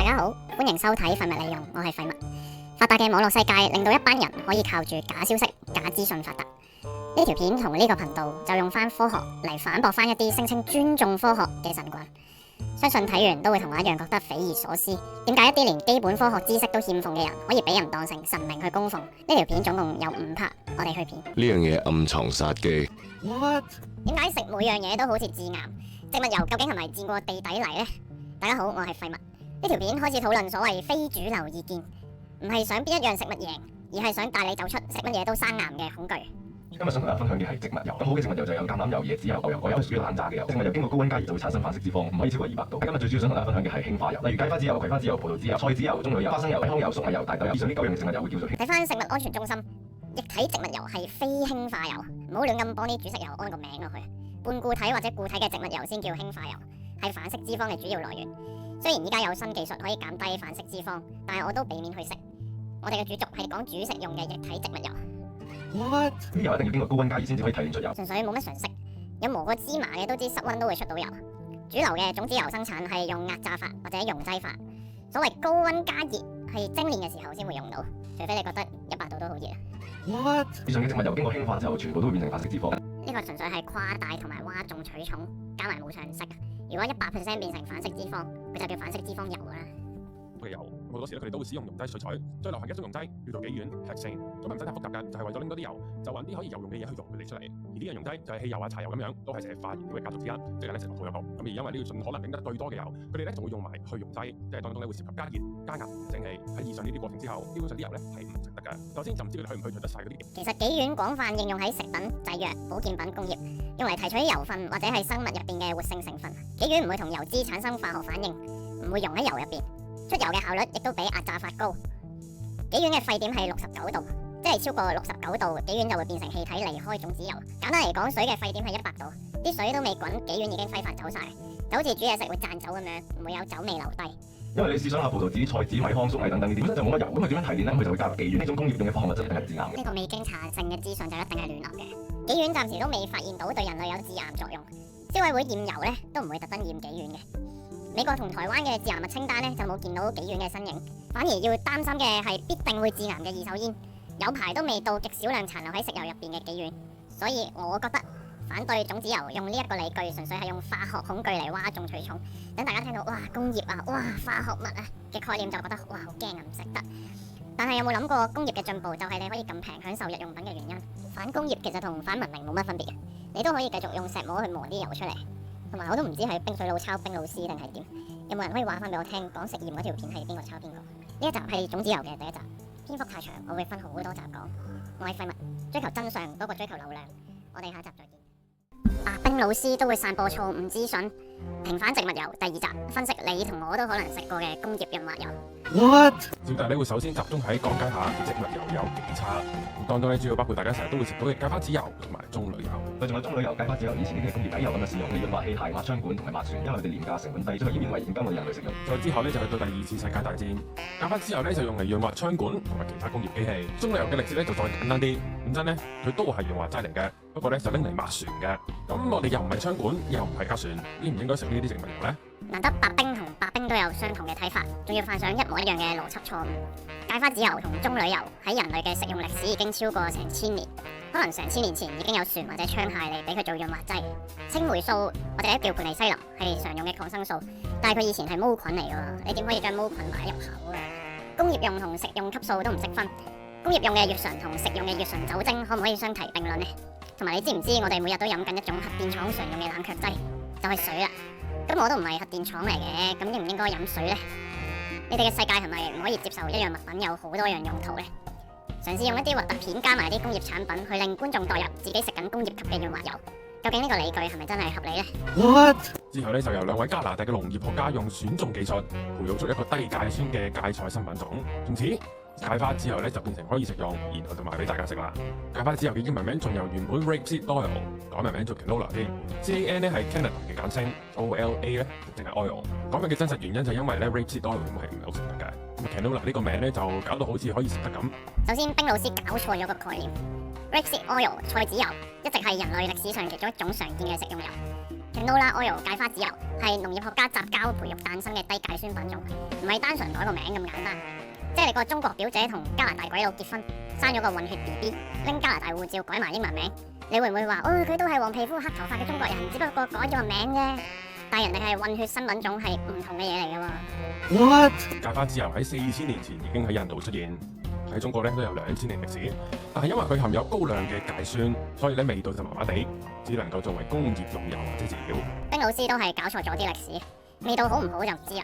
家好，歡迎收睇廢物利用，我係廢物。發達嘅網絡世界令到一班人可以靠住假消息、假資訊發達。呢條片同呢個頻道就用翻科學嚟反駁翻一啲聲稱尊重科學嘅神棍。相信睇完都會同我一樣覺得匪夷所思，點解一啲連基本科學知識都欠奉嘅人可以俾人當成神明去供奉？呢條片總共有5 part，我哋去片。呢樣嘢暗藏殺機。What？ 點解食每樣嘢都好似致癌？植物油究竟係咪戰過地底泥呢？大家好，我係廢物。呢條片開始討論所謂非主流意見，唔係想邊一樣食物贏，而係想帶你走出食乜嘢都生癌嘅恐懼。今日想同大家分享嘅係植物油。咁好嘅植物油就有橄欖油、椰子油、牛油，我有屬於冷榨嘅油。植物油經過高溫加熱就會產生反式脂肪，唔可以超過200度。今日最主要想同大家分享嘅係氫化油，例如芥花籽油、葵花籽油、葡萄籽油、菜籽油、棕櫚油、花生油、康油、粟米油、大豆油。以上呢9樣嘅植物油會叫做氫。睇翻食物安全中心，液體植物油係非氫化油，唔好亂咁幫啲煮食油安個名落去。半固體或者固體嘅植物油先叫氫化油，係反式脂肪嘅主要來源。雖然依家有新技術可以減低反式脂肪，但係我都避免去食。我哋嘅主軸係講煮食用嘅液體植物油。What？ 呢油一定要經過高溫加熱先至可以提煉出油。純粹冇乜常識，有磨過芝麻嘅都知室溫都會出到油。主流嘅種子油生產係用壓榨法或者溶劑法。所謂高溫加熱係精煉嘅時候先會用到，除非你覺得100度都好熱。What？ 以上嘅植物油經過氫化之後，全部都會變成反式脂肪。呢個純粹係誇大同埋嘩眾取寵，加埋冇常識。如果100% 變成反式脂肪，佢就叫反式脂肪油啦。嘅油好多時咧，佢哋都會使用溶劑萃取，最流行嘅一種溶劑叫做己烷 hexane。咁唔使太複雜㗎，就係為咗拎嗰啲油，就揾啲可以有用嘅嘢去溶佢哋出嚟。而呢樣溶劑就係汽油啊、柴油咁樣，都係石化燃料嘅家族之一，即係咧石油吐入口。咁而因為呢個盡可能拎得最多嘅油，佢哋咧就會用埋去溶劑，即係當中咧會涉及加熱、加壓、整氣。喺以上呢啲過程之後，基本上啲油咧係唔值得㗎。首先就唔知佢哋去唔去除得晒嗰啲。其實己烷廣泛應用喺食品、製藥、保健品工業，用嚟提取油分或者係生物入邊嘅活性成分。己烷唔會同油脂產生化學反應，唔會溶喺油入邊。出油嘅效率亦都比壓榨法高。己烷嘅沸點係69度，即係超過69度，己烷就會變成氣體離開種子油。簡單嚟講，水嘅沸點係100度，啲水都未滾，己烷已經揮發走晒，就好似煮嘢食會賺酒咁樣，唔會有酒味留低。因為你試想下葡萄籽、菜籽、米糠、粟米等等呢啲，本身就冇乜油，咁佢點樣提煉呢？佢就會加入己烷呢種工業用嘅化學物質，一定係致癌嘅。呢個未經查證嘅資訊就一定係亂流嘅。己烷暫時都未發現到對人類有致癌作用，消委會驗油咧都唔會特登驗己烷嘅。美國同台灣嘅致癌物清單咧就冇見到己烷嘅身影，反而要擔心嘅係必定會致癌嘅二手煙，有排都未到極少量殘留喺食油入邊嘅己烷，所以我覺得反對種子油用呢一個理據，純粹係用化學恐懼嚟嘩眾取寵，等大家聽到哇工業啊、哇化學物啊嘅概念就覺得哇好驚啊，唔食得。但係有冇諗過工業嘅進步就係你可以咁平享受日用品嘅原因？反工業其實同反文明冇乜分別嘅，你都可以繼續用石磨去磨啲油出嚟。同埋我都唔知係冰水佬抄冰老師定係點，有冇人可以話翻俾我聽講食鹽嗰條片係邊個抄邊個？呢一集係種子油嘅第一集，篇幅太長，我會分好多集講。我係廢物，追求真相多過追求流量，我哋下集再見。冰老師都會散播錯誤資訊，平反植物油第2集分析你同我都可能食過嘅工業潤滑油。What？ 小弟咧會首先集中喺講解下植物油有幾差，咁當中咧主要包括大家成日都會食到嘅芥花籽油同埋棕櫚油。佢仲有棕櫚油、芥花籽油以前嘅工業底油咁嘅使用嘅潤滑器械、抹槍管同埋抹船，因為佢哋廉價成本低，所以演變為現今嘅人類食用。再之後咧就去到第2次世界大戰，芥花籽油咧就用嚟潤滑槍管同埋其他工業機器。棕櫚油嘅歷史咧就再簡單啲，本身咧佢都係潤滑劑嚟嘅，不過咧就拎嚟抹船嘅。咁我哋又唔係槍管，又唔係架船，應唔應該食呢啲植物油咧？難得白冰同白冰都有相同嘅睇法，仲要犯上一模一樣嘅邏輯錯誤。芥花籽油同棕櫚油喺人類嘅食用歷史已經超過成1000年，可能成1000年前已經有船或者槍械嚟俾佢做潤滑劑。青霉素或者叫盤尼西林係常用嘅抗生素，但係佢以前係毛菌嚟㗎，你點可以將毛菌擺入口啊？工業用同食用級數都唔識分，工業用嘅乙醇同食用嘅乙醇酒精可唔可以相提並論呢？同埋你知唔知我哋每日都飲緊一種核電廠常用嘅冷卻劑，就係水啦。咁我都唔係核電廠嚟嘅，咁應唔應該飲水呢？你哋嘅世界係咪唔可以接受一樣物品有好多樣用途呢？嘗試用一啲核突片加埋啲工業產品，去令觀眾代入自己食緊工業級嘅潤滑油，究竟呢個理據係咪真係合理呢？ What？ 之後咧就由2位加拿大嘅農業學家用選種技術培育出一個低芥酸嘅芥菜新品種，從此芥花籽油咧就變成可以食用，然後就賣俾大家食啦。芥花籽油嘅英文名仲由原本 rapeseed oil 改埋名做 canola 添 ，CAN 咧係 Canada 嘅簡稱 ，OLA 咧就淨係 oil。改名嘅真實原因就因為咧 rapeseed oil 係唔係好食得嘅，咁 canola 呢個名咧就搞到好似可以食得咁。首先，冰老師搞錯咗個概念，rapeseed oil 菜籽油一直係人類歷史上其中一種常見嘅食用油。Canola oil 芥花籽油係農業學家雜交培育誕生嘅低芥酸品種，唔係單純改個名咁簡單。即係你個中國表姐同加拿大鬼佬結婚，生咗個混血 BB，拎加拿大護照改埋英文名，你會唔會話佢都係黃皮膚黑頭髮嘅中國人，只不過改咗個名啫？但係人哋係混血新品種，係唔同嘅嘢嚟㗎喎。What？芥花籽油喺4000年前已經喺印度出現，喺中國咧都有2000年歷史，但係因為佢含有高量嘅芥酸，所以咧味道就麻麻地，只能夠作為工業用油或者飼料。冰老師都係搞錯咗啲歷史，味道好唔好就唔知啦，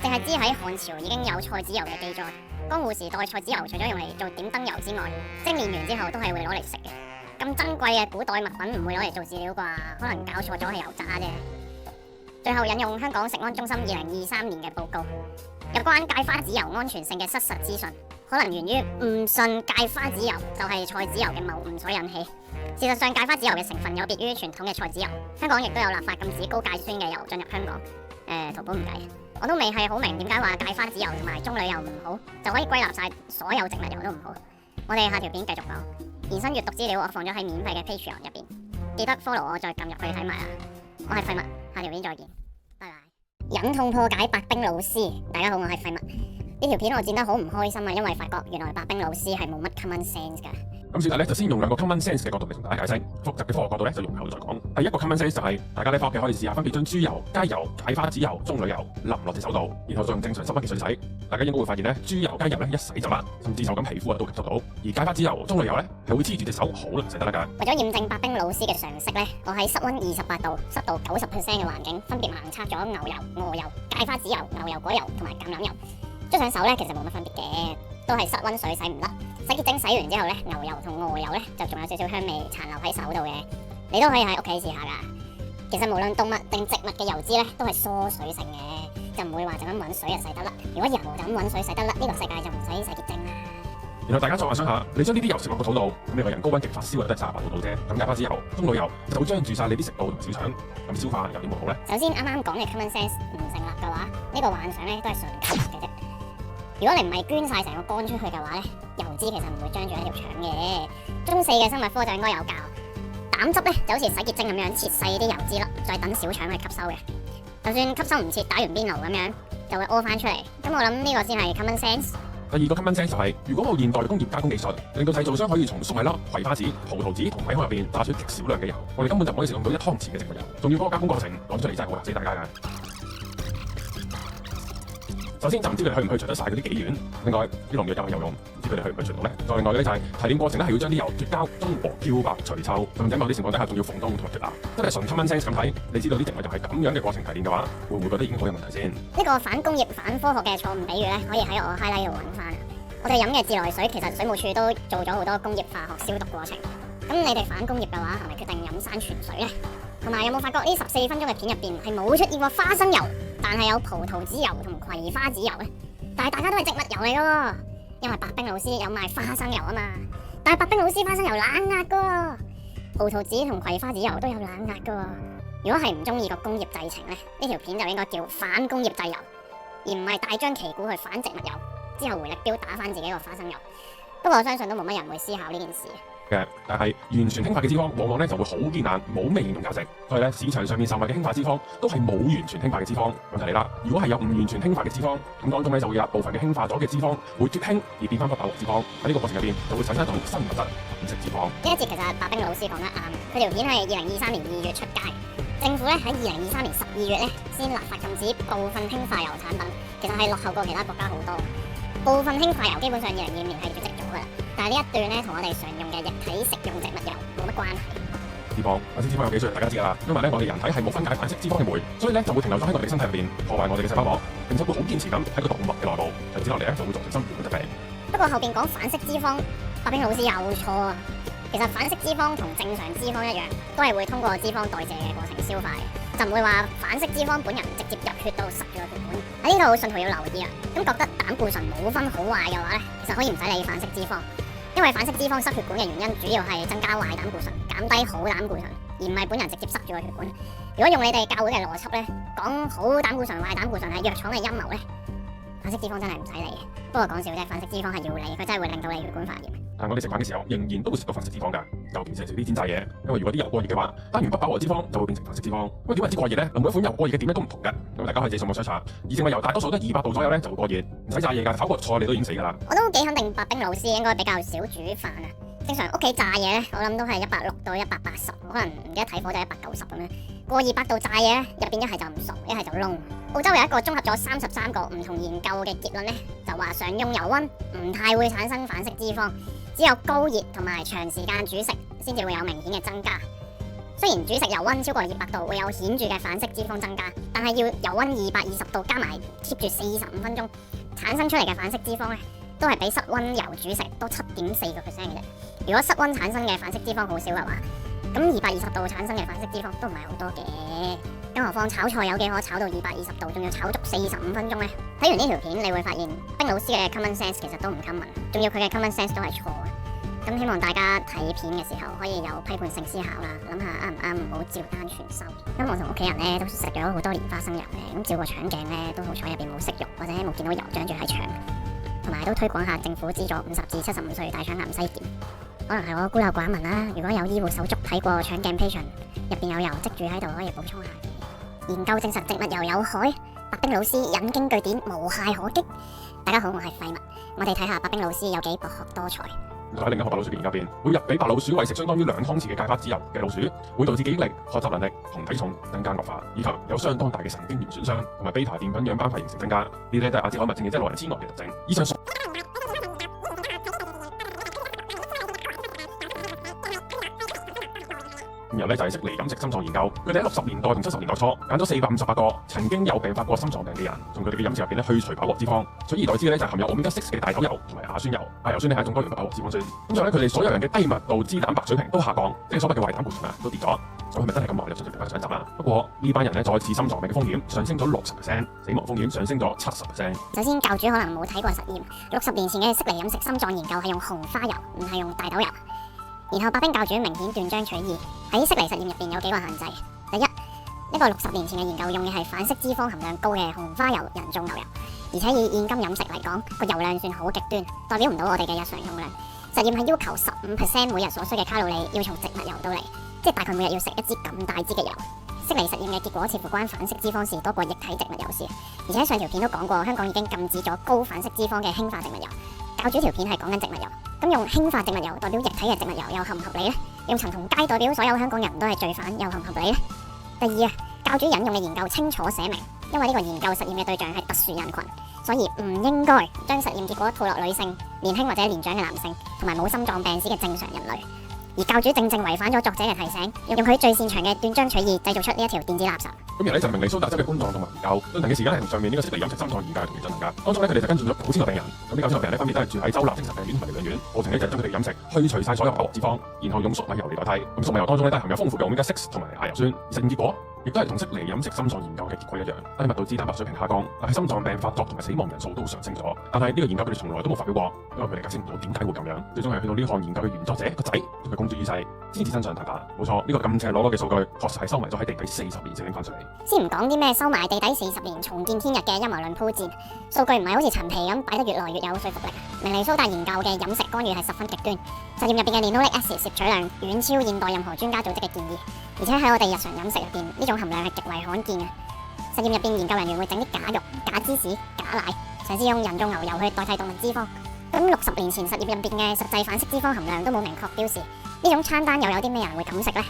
淨係知喺漢朝已經有菜籽油嘅記載。江戶時代菜籽油除咗用嚟做點燈油之外，精煉完之後都係會攞嚟食嘅。咁珍貴嘅古代物品唔會攞嚟做飼料啩？可能搞錯咗係油渣啫。最後引用香港食安中心2023年嘅報告，有關芥花籽油安全性嘅失實資訊，可能源於誤信芥花籽油就係菜籽油嘅謬誤所引起。事實上，芥花籽油嘅成分有別於傳統嘅菜籽油，香港亦都有立法禁止高芥酸嘅油進入香港。淘寶唔計，我都未係好明點解話芥花籽油同埋棕櫚油唔好，就可以歸納晒所有植物油都唔好。我哋下條片繼續講，延伸閱讀資料我放咗喺免費嘅 Patreon 入邊，記得 follow 我再撳入去睇埋啦。我係廢物，下條片再見，拜拜。忍痛破解白冰老師，大家好，我係廢物。呢條片我剪得好唔開心啊，因為發覺原來白冰老師係冇乜 common sense 㗎。咁小弟咧就先用兩個 common sense 嘅角度嚟同大家解釋，複雜嘅科學角度咧就容後再講。第一個 common sense 就係大家咧返屋企可以試下分別將豬油、雞油、芥花籽油、棕櫚油淋落隻手度，然後再用正常濕溫嘅水洗。大家應該會發現咧，豬油、雞油咧一洗就甩，甚至就咁皮膚都吸收到。而芥花籽油、棕櫚油咧係會黐住隻手，好難洗得甩㗎。為咗驗證白冰老師嘅常識咧，我喺室溫28度、濕度90% 嘅環境，分別盲測咗牛油、鵝油、芥花籽油、牛油果油同埋橄欖油。捽上手咧其實冇乜分別嘅，都係室溫水洗唔甩。洗潔精洗完之後咧，牛油同鵝油咧就仲有少少香味殘留喺手度嘅，你都可以喺屋企試下㗎。其實無論動物定植物嘅油脂咧，都係疏水性嘅，就唔會話就咁揾水就洗得甩。如果油就咁揾水洗得甩，呢個世界就唔使洗潔精啦。然後大家再幻想下，你將呢啲油食落個肚度，咁你個人高溫極發燒就得38度啫。咁芥花籽油、棕櫚油就會將住晒你啲食道同小腸，咁消化有點冇好咧？首先啱啱講嘅 common sense 唔成立嘅話，呢個幻想咧都係純假嘅啫。如果你唔係捐晒成個肝出去嘅話咧，油脂其實唔會張住喺條腸嘅。中4嘅生物科就應該有教，膽汁咧就好似洗潔精咁樣切細啲油脂粒，再等小腸去吸收嘅。就算吸收唔切，打完邊爐咁樣就會屙翻出嚟。咁我諗呢個先係 common sense。第二個 common sense 就係，如果冇現代工業加工技術，令到製造商可以從粟米粒、葵花籽、葡萄籽同米糠入邊榨取極少量嘅油，我哋根本就唔可以食用到1湯匙嘅植物油。仲要嗰個加工過程講出嚟真係好嚇死大家㗎。首先就唔知佢哋去唔去除得晒嗰啲己烷，另外啲農藥又係有用，唔知佢哋去唔去除到咧。再另外嘅咧就係提煉過程咧係要將啲油脫膠、中和、漂白、除臭，甚至喺某啲情況底下仲要防凍同埋脫牙。真係純 common sense 咁睇，你知道啲植物油係咁樣嘅過程提煉嘅話，會唔會覺得已經好有問題先？呢個反工業、反科學嘅錯誤比喻咧，可以喺我 highlight 度揾翻。我哋飲嘅自來水其實水務署都做咗好多工業化學消毒過程。咁你哋反工業嘅話，係咪決定飲山泉水咧？同埋有冇發覺呢14分鐘嘅片入邊係冇出現過花生油，但係有葡萄籽油同葵花籽油咧？但係大家都係植物油嚟噶，因為白冰老師有賣花生油啊嘛。但係白冰老師花生油冷壓噶，葡萄籽同葵花籽油都有冷壓噶。如果係唔中意個工業製程咧，呢條片就應該叫反工業製油，而唔係大張旗鼓去反植物油，之後回力鏢打翻自己個花生油。不過我相信都冇乜人會思考呢件事嘅，但係完全氫化嘅脂肪往往咧就會好堅硬，冇咩應用價值。所以咧，市場上面售賣嘅氫化脂肪都係冇完全氫化嘅脂肪。問題嚟啦，如果係有唔完全氫化嘅脂肪，咁當中咧就會有部分嘅氫化咗嘅脂肪會脫氫而變翻不飽和脂肪。喺呢個過程入邊就會產生一種新物質粉色脂肪。呢一節其實白冰老師講得啱，佢條片係2023年2月出街，政府咧喺2023年12月咧先立法禁止部分氫化油產品，其實係落後過其他國家好多。部分氫化油基本上2025年係絕跡咗㗎啦，但係呢一段咧同我哋常用嘅液體食用植物油冇乜關係。脂肪，反式脂肪有幾衰，大家知㗎啦。因為咧我哋人體係冇分解反式脂肪嘅酶，所以咧就會停留咗喺我哋嘅身體入邊，破壞我哋嘅細胞膜，並且會好堅持咁喺個動物嘅內部，長此落嚟咧就會造成心血管疾病。不過後邊講反式脂肪，白冰老師有錯啊。其實反式脂肪同正常脂肪一樣，都係會通過脂肪代謝嘅過程消化嘅，就唔會話反式脂肪本人直接入血道塞住個血管。喺呢度信徒要留意啦。咁覺得膽固醇冇分好壞嘅話咧，其實可以唔使理反式脂肪，因為反式脂肪塞血管嘅原因主要係增加壞膽固醇，減低好膽固醇，而唔係本人直接塞住個血管。如果用你哋教會嘅邏輯咧，講好膽固醇壞膽固醇係藥廠嘅陰謀咧，反式脂肪真係唔使理嘅。不過講笑啫，反式脂肪係要理，佢真係會令到你血管發炎。但我哋食飯嘅時候仍然都會食到反式脂肪㗎，尤其是食啲煎炸嘢，因為如果啲油過熱嘅話，單元不飽和脂肪就會變成反式脂肪。咁點為之過熱咧？每一款油過熱嘅點咧都唔同嘅，咁大家可以自己上網 search 下。而植物油大多數都200度左右咧就會過熱，唔使炸嘢㗎，炒個菜你都已經死㗎啦。我都幾肯定白冰老師應該比較少煮飯啊。正常屋企炸嘢咧，我諗都係160到180，可能唔記得睇火就190咁樣。過200度炸嘢咧，入邊一係就唔熟，一係就燶。澳洲有一個綜合咗33個唔同研究嘅結論咧，就話常用油溫唔太會產生反式脂肪，只有高熱同埋長時間煮食先至會有明顯嘅增加。雖然煮食油溫超過200度會有顯著嘅反式脂肪增加，但係要油溫220度加埋 keep 住45分鐘，產生出嚟嘅反式脂肪咧，都係比室溫油煮食多7.4%嘅啫。如果室溫產生嘅反式脂肪好少嘅話，咁220度產生嘅反式脂肪都唔係好多嘅。更何況炒菜有幾可炒到220度，仲要炒足45分鐘呢？睇完呢條片，你會發現冰老師嘅 common sense 其實都唔 common，仲要佢嘅 common sense 都係錯嘅。咁希望大家睇片嘅時候可以有批判性思考啦，諗下啱唔啱，唔好照單全收。因為我同屋企人咧都食咗好多年花生油嘅，咁照個腸鏡咧都好彩入邊冇息肉，或者冇見到油長住喺腸，同埋都推廣下政府資助50至75歲大腸癌篩檢。可能係我孤陋寡聞啦，如果有醫護手足睇過腸鏡 patient 入邊有油積住喺度，可以補充下。研究證實植物油有害，白冰老師引經據典，無懈可擊。大家好，我係廢物，我哋睇下白冰老師有幾博學多才。喺另一項白老鼠嘅研究入邊，每日俾白老鼠餵食相當於2湯匙嘅芥花籽油嘅老鼠，會導致記憶力、學習能力同體重更加惡化，以及有相當大嘅神經元損傷同埋 beta 澱粉樣斑塊形成增加。呢啲都係阿茲海默症嘅即係老人痴呆嘅特徵。以上然後咧就係悉尼飲食心臟研究，佢哋喺60年代同70年代初揀咗458個曾經有併發過心臟病嘅人，從佢哋嘅飲食入邊咧去除飽和脂肪，取而代之嘅咧就係含有 Omega 6嘅大豆油同埋亞酸油。亞油酸咧係一種多元嘅飽和脂肪酸。咁之後咧佢哋所有人嘅低密度脂蛋白水平都下降，即係所謂嘅壞膽固醇都跌咗。咁係咪真係咁壞？就上集啦。不過呢班人咧再次心臟病嘅風險上升咗60%，死亡風險上升咗70%。首先教主可能冇睇過實驗，60年前嘅悉尼飲食心臟研究係用紅花油，唔係用大豆油。然後白冰教主明顯斷章取義，喺悉尼實驗入邊有幾個限制。第一，呢個60年前嘅研究用嘅係反式脂肪含量高嘅紅花油人造牛油，而且以現今飲食嚟講，個油量算好極端，代表唔到我哋嘅日常用量。實驗係要求15% 每日所需嘅卡路里要從植物油到嚟，即係大概每日要食一支咁大支嘅油。悉尼實驗嘅結果似乎關反式脂肪事多過液體植物油事，而且上條片都講過，香港已經禁止咗高反式脂肪嘅氫化植物油。教主條片係講緊植物油，咁用氫化植物油代表液體嘅植物油又合唔合理呢？用陳同佳代表所有香港人都係罪犯又合唔合理呢？第二啊，教主引用嘅研究清楚寫明，因為呢個研究實驗嘅對象係特殊人群，所以唔應該將實驗結果套落女性、年輕或者年長嘅男性同埋冇心臟病史嘅正常人類。而教主正違反咗作者嘅提醒，用佢最擅長嘅斷章取義製造出呢一條電子垃圾。咁而咧就明尼蘇達州嘅冠狀動脈研究論壇嘅時間咧，同上面呢個悉尼飲食心臟研究係同期進行㗎。當中咧佢哋就跟進咗9000個病人，咁呢9000個病人咧分別都係住喺州立精神病院同埋療養院，過程咧就將佢哋飲食去除晒所有飽和脂肪，然後用粟米油嚟代替。咁粟米油當中咧都係含有豐富嘅 Omega 6同埋亞油酸。實驗結果亦都係同悉尼飲食心臟研究嘅結果一樣，低密度脂蛋白水平下降，但係心臟病發作同埋死亡人數都上升咗。但係呢個研究佢哋從來都冇發表過，因為佢哋解釋唔到點解會咁樣。最終係去到呢項研究嘅原作者個仔同佢公諸於世，先至真相大白。冇錯，呢個咁赤裸裸嘅數據確實係收埋咗喺地底40年先拎翻出嚟。先唔講啲咩收埋地底40年重見天日嘅陰謀論鋪墊，數據唔係好似陳皮咁擺得越來越有說服力。明尼蘇達研究嘅飲食干預係十分極端，實驗入邊嘅 linoleic acid 攝取量遠超現代任何專家組織嘅建議，而且喺我哋日常飲食入邊呢種含量係極為罕見嘅。實驗入邊研究人員會整啲假肉、假芝士、假奶，嘗試用人造牛油去代替動物脂肪。咁60年前實驗入邊嘅實際反式脂肪含量都冇明確標示，呢種餐單又有啲咩人會咁食呢？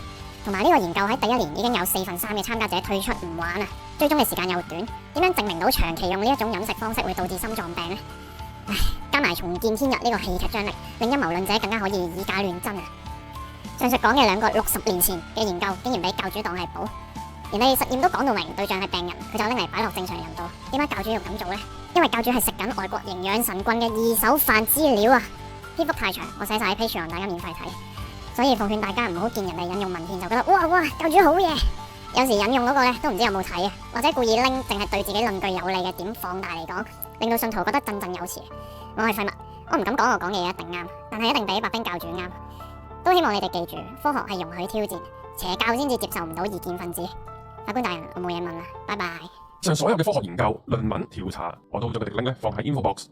同埋呢個研究喺第1年已經有3/4嘅參加者退出唔玩啊，追蹤嘅時間又短，點樣證明到長期用呢一種飲食方式會導致心臟病呢？唉，加埋重見天日呢個戲劇張力，令陰謀論者更加可以以假亂真啊！上述講嘅2個60年前嘅研究，竟然俾教主當係寶，連你實驗都講到明對象係病人，佢就拎嚟擺落正常人度，點解教主要咁做呢？因為教主係食緊外國營養神棍嘅2手飯資料啊！篇幅太長，我寫晒喺 Patreon，大家免費睇。所以奉勸大家唔好見人哋引用文獻就覺得哇教主好嘢，有時引用嗰個咧都唔知有冇睇啊，或者故意拎淨係對自己論據有利嘅點放大嚟講，令到信徒覺得振振有詞。我係廢物，我唔敢講我講嘅嘢一定啱，但係一定比白冰教主啱。都希望你哋記住，科學係容許挑戰，邪教先至接受唔到異見分子。法官大人，我冇嘢問啦，拜拜。以上所有嘅科學研究、論文、調查，我都會將佢哋 link 咧放喺 info box。